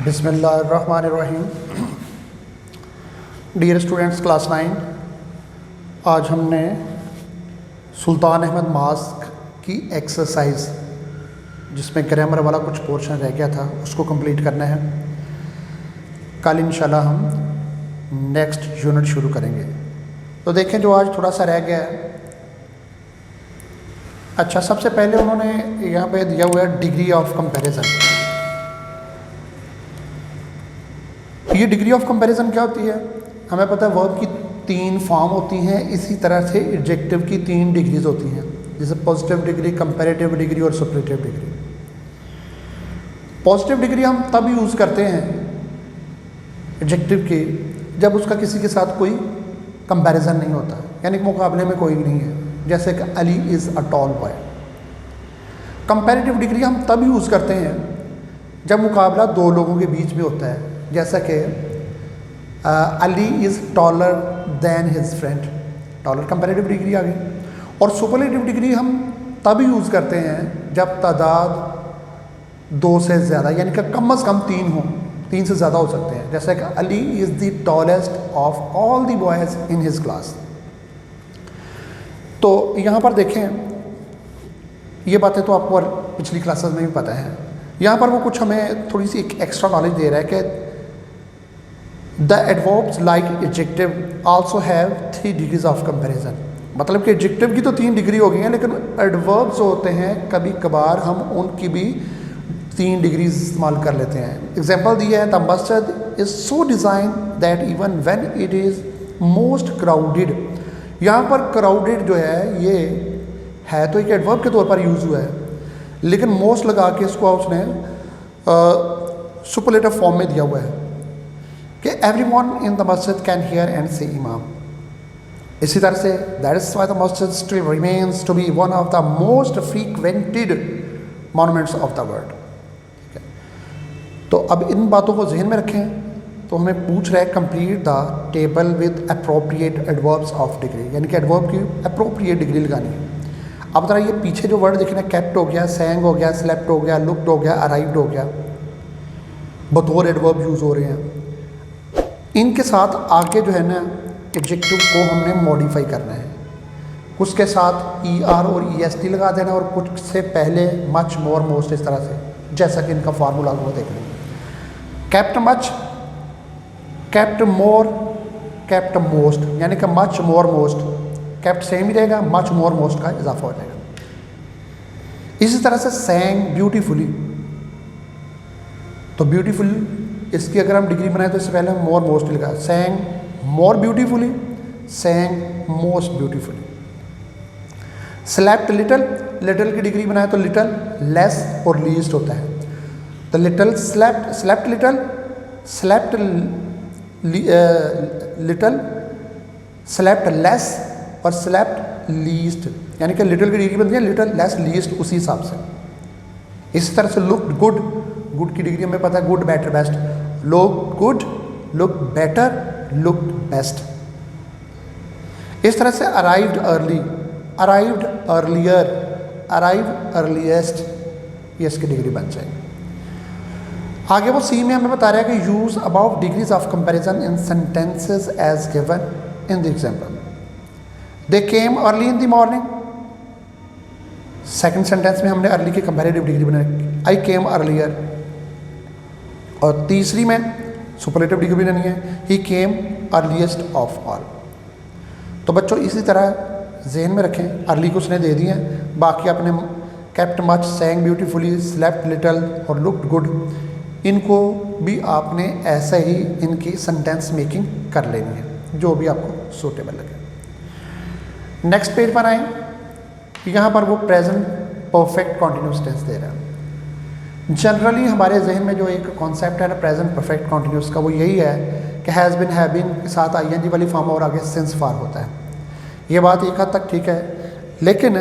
बिस्मिल्लाहिर्रहमानिर्रहीम। Dear students class 9, आज हमने सुल्तान अहमद मास्क की एक्सरसाइज जिसमें ग्रामर वाला कुछ पोर्शन रह गया था उसको कंप्लीट करना है। कल इंशाल्लाह हम नेक्स्ट यूनिट शुरू करेंगे। तो देखें जो आज थोड़ा सा रह गया है। अच्छा, सबसे पहले उन्होंने यहाँ पे दिया हुआ है डिग्री ऑफ कंपैरिजन। ये डिग्री ऑफ कंपैरिजन क्या होती है? हमें पता है वर्ब की 3 फॉर्म होती हैं, इसी तरह से एडजेक्टिव की 3 डिग्रीज होती हैं, जैसे पॉजिटिव डिग्री, कंपैरेटिव डिग्री और सुपरलेटिव डिग्री। पॉजिटिव डिग्री हम तब यूज़ करते हैं एडजेक्टिव की जब उसका किसी के साथ कोई कंपैरिजन नहीं होता, यानी कि मुकाबले में कोई नहीं है, जैसे कि Ali is a tall boy. Comparative degree हम तब यूज़ करते हैं जब मुकाबला 2 लोगों के बीच में होता है, जैसा कि Ali is taller than his friend. Taller comparative degree आ गई। और सुपरलेटिव डिग्री हम तब यूज़ करते हैं जब तादाद 2 से ज़्यादा, यानी कि कम से कम 3 हो, 3 से ज़्यादा हो सकते हैं, जैसे कि Ali is the tallest of all the boys in his class. तो यहाँ पर देखें, ये बातें तो आपको पिछली क्लासेस में भी पता है। यहाँ पर वो कुछ हमें थोड़ी सी एक एक्स्ट्रा नॉलेज दे रहा है कि the adverbs like adjective also have 3 degrees of comparison. मतलब कि एडजेक्टिव की तो 3 डिग्री हो गई हैं, लेकिन एडवर्ब्स जो होते हैं कभी कभार हम उनकी भी 3 डिग्रीज इस्तेमाल कर लेते हैं। एग्जाम्पल दिया है, द मस्जिद is so design that even when it is most crowded. यहाँ पर क्राउडेड जो है ये है तो एक एडवर्ब के तौर पर यूज़ हुआ है, लेकिन मोस्ट लगा के इसको उसने सुपरलेटिव फॉर्म में दिया हुआ है कि everyone in the masjid can hear and see imam. इसी तरह से that is why the masjid still remains to be one of the most frequented monuments of the world. ठीक है, तो अब इन बातों को जहन में रखें। तो हमें पूछ रहा है complete the table with appropriate adverbs of degree, यानी कि एडवर्ब की अप्रोप्रिएट डिग्री लगानी है। अब जरा ये पीछे जो वर्ड देखना, कैप्ट हो गया, सैंग हो गया, स्लेप्ट हो गया, लुक्ड हो गया, अराइव्ड हो गया, बतौर एडवर्ब यूज़ हो रहे हैं। इनके साथ आगे जो है ना एडजेक्टिव को हमने मॉडिफाई करना है, उसके साथ ER और EST लगा देना, और कुछ से पहले मच, मोर, मोस्ट, इस तरह से, जैसा कि इनका फार्मूला वो देख लेंगे। कैप्ट मच, कैप्ट मोर, कैप्ट मोस्ट, यानी कि मच, मोर, मोस्ट, कैप्ट सेम ही रहेगा, मच, मोर, मोस्ट का इजाफा हो जाएगा। इसी तरह से सैंग ब्यूटीफुली, तो ब्यूटीफुल इसकी अगर हम डिग्री बनाए तो इससे पहले हम मोर, मोस्ट लिखा, sang more beautifully, sang most beautifully. Slept little, little की डिग्री बनाए तो लिटल, लेस और लीस्ट होता है। तो little slept, slept little, slept little, slept less और स्लैप्ट लीस्ट, यानी कि लिटल की डिग्री बनती है लिटल, लेस, लीस्ट, उसी हिसाब से। इसी तरह से लुक गुड, गुड की डिग्री हमें पता है good, better, best. Look good, look better, look best. इस तरह से arrived early, arrived earlier, arrived earliest, ये इसकी डिग्री बन जाएगी। आगे वो सी में हमें बता रहा है कि use about degrees of comparison in sentences as given in the example. They came early in the morning. Second sentence में हमने अर्ली की कंपैरेटिव डिग्री बनाई, आई केम अर्लियर। और तीसरी में सुपरलेटिव डिग्री बनानी है, ही केम अर्लीस्ट ऑफ ऑल। तो बच्चों इसी तरह जहन में रखें, अर्ली को उसने दे दिए हैं, बाकी अपने kept much, सैंग beautifully, slept little और लुक्ड गुड, इनको भी आपने ऐसे ही इनकी सेंटेंस मेकिंग कर लेनी है, जो भी आपको सूटेबल लगे। नेक्स्ट पेज पर आए, यहाँ पर वो प्रेजेंट परफेक्ट कॉन्टिन्यूस टेंस दे रहा है। जनरली हमारे जहन में जो एक कॉन्सेप्ट है ना प्रेजेंट परफेक्ट कॉन्टिन्यूस का, वो यही है कि हैज़ बिन, हैव बिन के साथ ING वाली फॉर्म और आगे सिंस फार होता है। ये बात एक हद तक ठीक है, लेकिन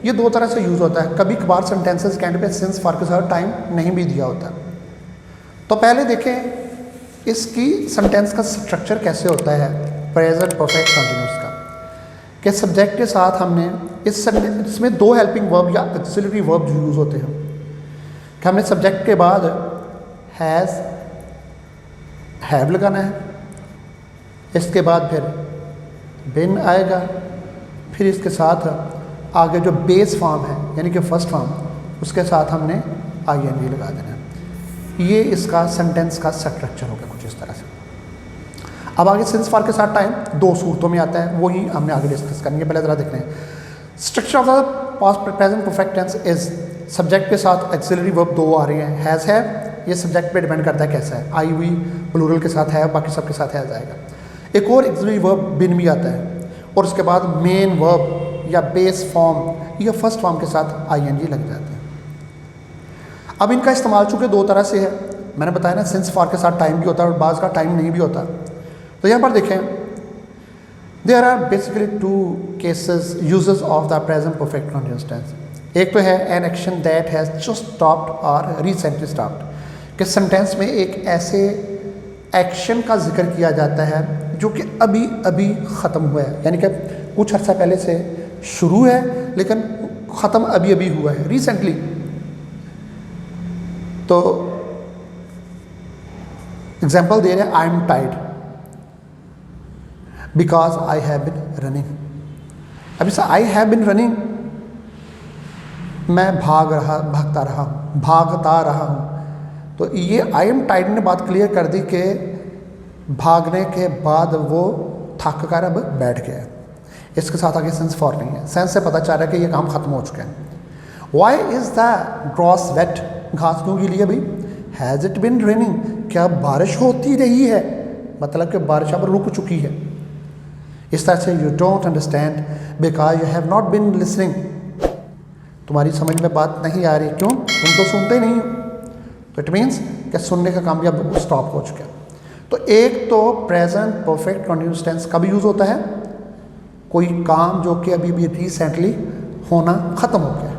ये 2 तरह से यूज़ होता है। कभी कभार सेंटेंसेस के एंड पे सिंस फार के साथ टाइम नहीं भी दिया होता। तो पहले देखें इसकी सेंटेंस का स्ट्रक्चर कैसे होता है प्रेजेंट परफेक्ट कॉन्टिन्यूस का, कि सब्जेक्ट के साथ हमने इसमें 2 हेल्पिंग वर्ब या एक्सिलरी वर्ब यूज़ होते हैं कि हमने सब्जेक्ट के बाद हैज़ हैव लगाना है, इसके बाद फिर बिन आएगा, फिर इसके साथ आगे जो बेस फॉर्म है यानी कि फर्स्ट फॉर्म, उसके साथ हमने आईएनजी लगा देना है। ये इसका सेंटेंस का स्ट्रक्चर होगा कुछ इस तरह से। अब आगे सिंस फॉर के साथ टाइम दो सूरतों में आता है, वही हमने आगे डिस्कस करनी है। पहले ज़रा देख रहे हैं structure of the past present perfect tense is, subject के साथ एक्सिलरी वर्ब दो आ रही हैं, हैज़ है, ये सब्जेक्ट पे डिपेंड करता है कैसा है, आई हुई प्लूरल के साथ है, बाकी सबके साथ हैज़ आएगा। एक और एक्सिलरी वर्ब बिन भी आता है, और उसके बाद मेन वर्ब या बेस फॉर्म या फर्स्ट फॉर्म के साथ आईएनजी लग जाते हैं। अब इनका इस्तेमाल चूँकि दो तरह से है, मैंने बताया ना सिंस फॉर के साथ टाइम भी होता है और बाज़ का टाइम नहीं भी होता। तो यहाँ पर देखें there are basically two cases uses of the present perfect continuous tense. एक तो है an action that has just stopped और रिसेंटली स्टॉप्ड, कि सेंटेंस में एक ऐसे एक्शन का जिक्र किया जाता है जो कि अभी अभी ख़त्म हुआ है, यानी कि कुछ अर्सा पहले से शुरू है लेकिन ख़त्म अभी अभी हुआ है, रिसेंटली। तो एग्जाम्पल दे रहे हैं, I am tired because I have been running. अब इस आई हैव बिन रनिंग, मैं भागता रहा हूँ, तो ये आई एम टायर्ड ने बात क्लियर कर दी कि भागने के बाद वो थक कर अब बैठ गया है। इसके साथ आगे सेंस फॉर नहीं है, सेंस से पता चल रहा है कि ये काम खत्म हो चुका है। Why is the grass wet, घास क्यों गीली है भाई? हैज़ इट बिन रेनिंग, क्या बारिश होती रही है, मतलब कि बारिश अब रुक चुकी है। इस तरह से you don't understand because you have not been listening, तुम्हारी समझ में बात नहीं आ रही, क्यों? तुम तो सुनते नहीं हो। तो इट मीन्स कि सुनने का काम भी अब स्टॉप हो चुका है। तो एक तो प्रेजेंट परफेक्ट कंटिन्यूअस टेंस कब यूज़ होता है? कोई काम जो कि अभी भी रिसेंटली होना ख़त्म हो गया।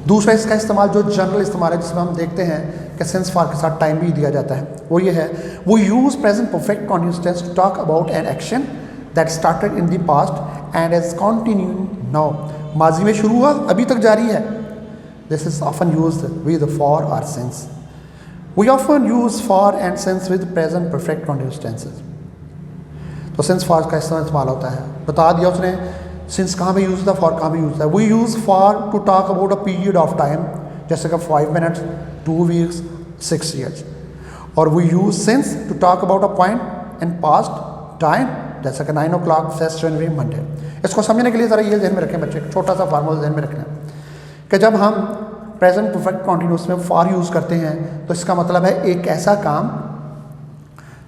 दूसरा इसका इस्तेमाल जो जनरल इस्तेमाल है, जिसमें हम देखते हैं कि सेंस फॉर के साथ टाइम भी दिया जाता है, वो ये है, वो use present perfect continuous tense to talk about an action that started in the past and is continuing now. माजी में शुरू हुआ, अभी तक जारी है। This is often used with for और since. We often use for and since with present perfect continuous tenses. तो सिंस फॉर का इस्तेमाल होता है, बता दिया उसने सिंस कहाँ पे यूज़ होता है, फॉर कहाँ पे यूज़ होता है। We use for to talk about a period of time, जैसे कि 5 मिनट्स, 2 वीक्स, 6 ईयर्स। और we use since to talk about a point in past time, जैसे कि 9 o'clock 1 जनवरी मंडे। इसको समझने के लिए ज़रा ये ध्यान में रखें बच्चे, छोटा सा फार्मूला ध्यान में रखना कि जब हम प्रेजेंट परफेक्ट कंटिन्यूअस में फॉर यूज़ करते हैं तो इसका मतलब है एक ऐसा काम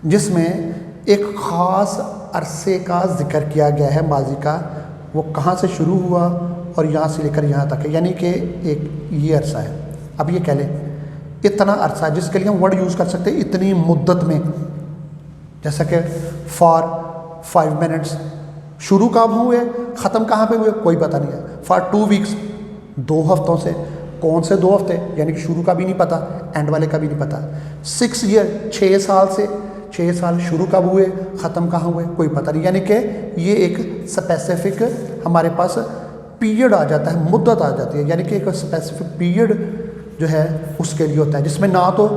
जिसमें एक ख़ास अरसे का जिक्र किया गया है माजी का, वो कहाँ से शुरू हुआ और यहाँ से लेकर यहाँ तक है, यानी कि एक ये अरसा है। अब ये कह लें इतना अरसा है, जिसके लिए हम वर्ड यूज़ कर सकते हैं इतनी मुद्दत में, जैसा कि फॉर 5 मिनट्स, शुरू कब हुए, ख़त्म कहाँ पे हुए, कोई पता नहीं है। फॉर 2 वीक्स, 2 हफ्तों से, कौन से 2 हफ्ते, यानी कि शुरू का भी नहीं पता, एंड वाले का भी नहीं पता। 6 ईयर, 6 साल से, 6 साल शुरू कब हुए, ख़त्म कहाँ हुए, कोई पता नहीं। यानी कि ये एक स्पेसिफिक हमारे पास पीरियड आ जाता है, मुद्दत आ जाती है, यानी कि एक स्पेसिफिक पीरियड जो है उसके लिए होता है, जिसमें ना तो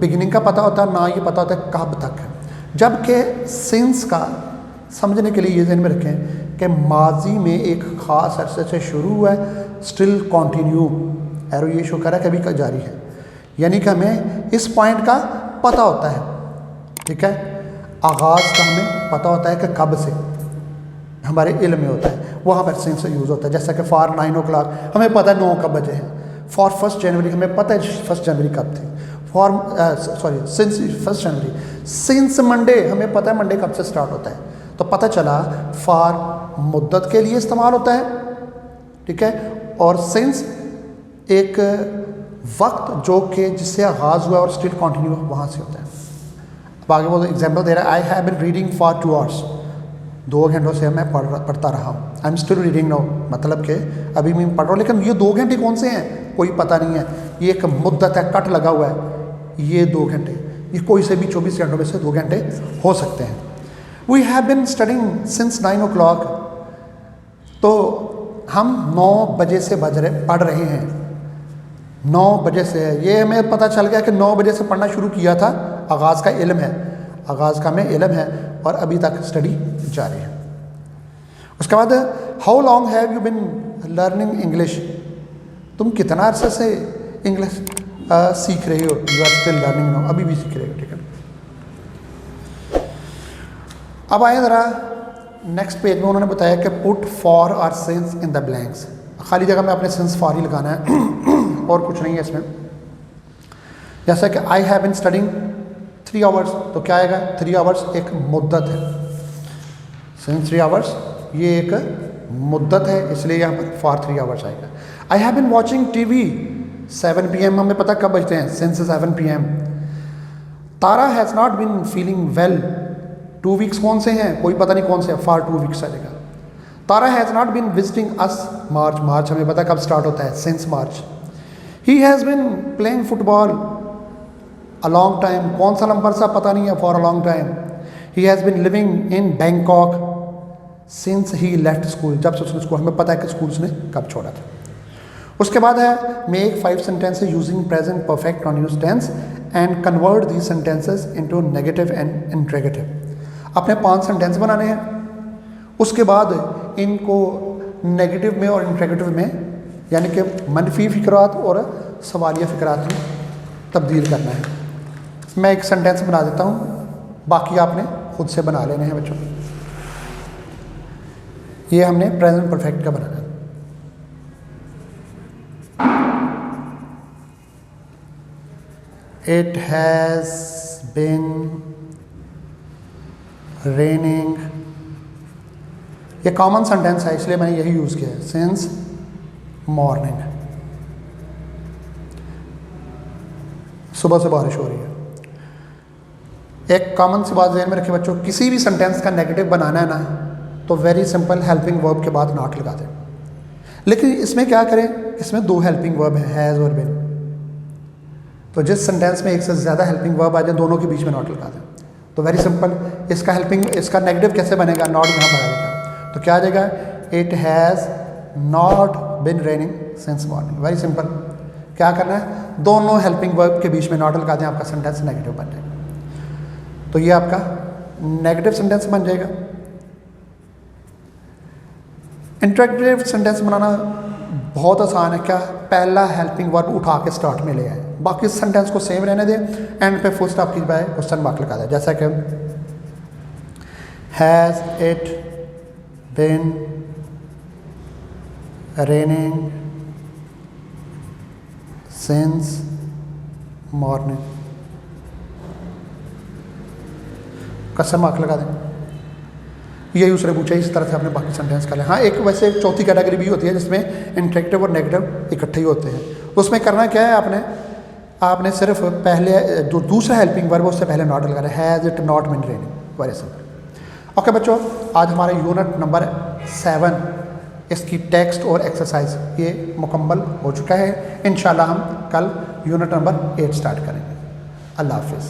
बिगिनिंग का पता होता है, ना ये पता होता है कब तक है। जबकि सिंस का समझने के लिए ये ध्यान में रखें कि माजी में एक ख़ास अरसे से शुरू हुआ है, स्टिल कॉन्टीन्यू, एरो ये शो कर रहा है कभी का जारी है, यानी कि हमें इस पॉइंट का पता होता है, ठीक है। आगाज़ का हमें पता होता है कि कब से, हमारे इल्म में होता है, वहाँ पर सिंस से यूज़ होता है। जैसा कि फॉर 9 o'clock हमें पता है 9 कब बजे हैं, फॉर 1 जनवरी हमें पता है 1 जनवरी कब थी, for since 1 January, since Monday हमें पता है मंडे कब से स्टार्ट होता है। तो पता चला फॉर मुद्दत के लिए इस्तेमाल होता है, ठीक है, और सिंस एक वक्त जो कि जिससे आगाज़ हुआ और स्टिल कंटिन्यू वहाँ से होता है। अब आगे वो एग्जाम्पल दे रहा है, I have been reading for 2 hours, 2 घंटों से मैं पढ़ता रहा हूँ। I am still reading now, मतलब कि अभी मैं पढ़ रहा हूँ, लेकिन ये 2 घंटे कौन से हैं कोई पता नहीं है, ये एक मुद्दत है, कट लगा हुआ है, ये 2 घंटे, ये कोई से भी 24 घंटों में से 2 घंटे हो सकते हैं। We have been studying since 9 o'clock, तो हम 9 बजे से पढ़ रहे हैं, 9 बजे से है, ये हमें पता चल गया कि 9 बजे से पढ़ना शुरू किया था, आगाज़ का इल्म है। आगाज़ का में इल्म है और अभी तक स्टडी जारी है। उसके बाद how long have you been learning English, तुम कितना अरसे से इंग्लिश सीख रहे हो, you are still learning now, अभी भी सीख रहे हो, ठीक है। अब आए ज़रा नेक्स्ट पेज में, उन्होंने बताया कि पुट फॉर और सिंस इन द ब्लैंक्स, खाली जगह में आपने सिंस फॉर ही लगाना है और कुछ नहीं है इसमें। जैसा कि I have been studying 3 hours, तो क्या आएगा, 3 आवर्स एक मुद्दत है, सिंस 3 आवर्स ये एक मुद्दत है, इसलिए यहाँ पर फॉर 3 आवर्स आएगा। I have been watching TV 7 PM, हमें पता कब बजते हैं, since 7 PM। Tara has not bin feeling well, 2 weeks कौन से हैं, कोई पता नहीं कौन से, फॉर 2 वीक्स आएगा। Tara has not been visiting us March, March हमें पता कब स्टार्ट होता है, since March. He has been playing football a long time, कौन सा नंबर सा पता नहीं है, for a long time. He has been living in Bangkok since he left school, जब से उसने स्कूल, हमें पता है कि स्कूल उसने कब छोड़ा था। उसके बाद है make 5 sentences using present perfect continuous tense and convert these sentences into negative and interrogative. आपने 5 सेंटेंस बनाने हैं, उसके बाद इनको नेगेटिव में और इंट्रोगेटिव में, यानी कि मनफी फ़िक्रात और सवालिया फ़िक्रात में तब्दील करना है। मैं एक सेंटेंस बना देता हूँ, बाकी आपने खुद से बना लेने हैं बच्चों। ये हमने प्रेजेंट परफेक्ट का बनाना है। It has been raining, ये कॉमन सेंटेंस है इसलिए मैंने यही यूज़ किया है, सिंस मॉर्निंग, सुबह से बारिश हो रही है। एक कॉमन सी बात ध्यान में रखिए बच्चों, किसी भी सेंटेंस का नेगेटिव बनाना है ना, तो वेरी सिंपल हेल्पिंग वर्ब के बाद नॉट लगा दें। लेकिन इसमें क्या करें, इसमें 2 हेल्पिंग वर्ब है, हैज़ और बिन, तो जिस सेंटेंस में एक से ज़्यादा हेल्पिंग वर्ब आ जाए दोनों के बीच में नॉट लगा दें। तो वेरी सिंपल, इसका नेगेटिव कैसे बनेगा, नॉट यहाँ पर आएगा, तो क्या आ जाएगा, it has not bin raining since morning. Very simple, क्या करना है, दोनों हेल्पिंग वर्ब के बीच में नॉट लगा दें, आपका सेंटेंस नेगेटिव बन जाएगा। तो ये आपका नेगेटिव सेंटेंस बन जाएगा। इंट्रोगेटिव सेंटेंस बनाना बहुत आसान है, क्या, पहला हेल्पिंग वर्ब उठा के स्टार्ट में ले आए, बाकी सेंटेंस को सेम रहने दें, एंड पे फुल स्टॉप की बजाय क्वेश्चन मार्क लगा दें। जैसा कि has it been raining since morning, question mark लगा दें। यही उसने पूछा, इस तरह से आपने बाकी सेंटेंस कर लें। हाँ, एक वैसे एक चौथी कैटेगरी भी होती है जिसमें इंट्रोगेटिव और नेगेटिव इकट्ठे ही होते हैं। उसमें करना क्या है, आपने सिर्फ पहले जो दूसरा हेल्पिंग वर्ब उससे पहले नॉट लगाना है, has it not been raining, very simple. Okay बच्चों, आज हमारा यूनिट नंबर 7 इसकी टेक्स्ट और एक्सरसाइज ये मुकम्मल हो चुका है। इंशाल्लाह हम कल यूनिट नंबर 8 स्टार्ट करेंगे। अल्लाह हाफिज़।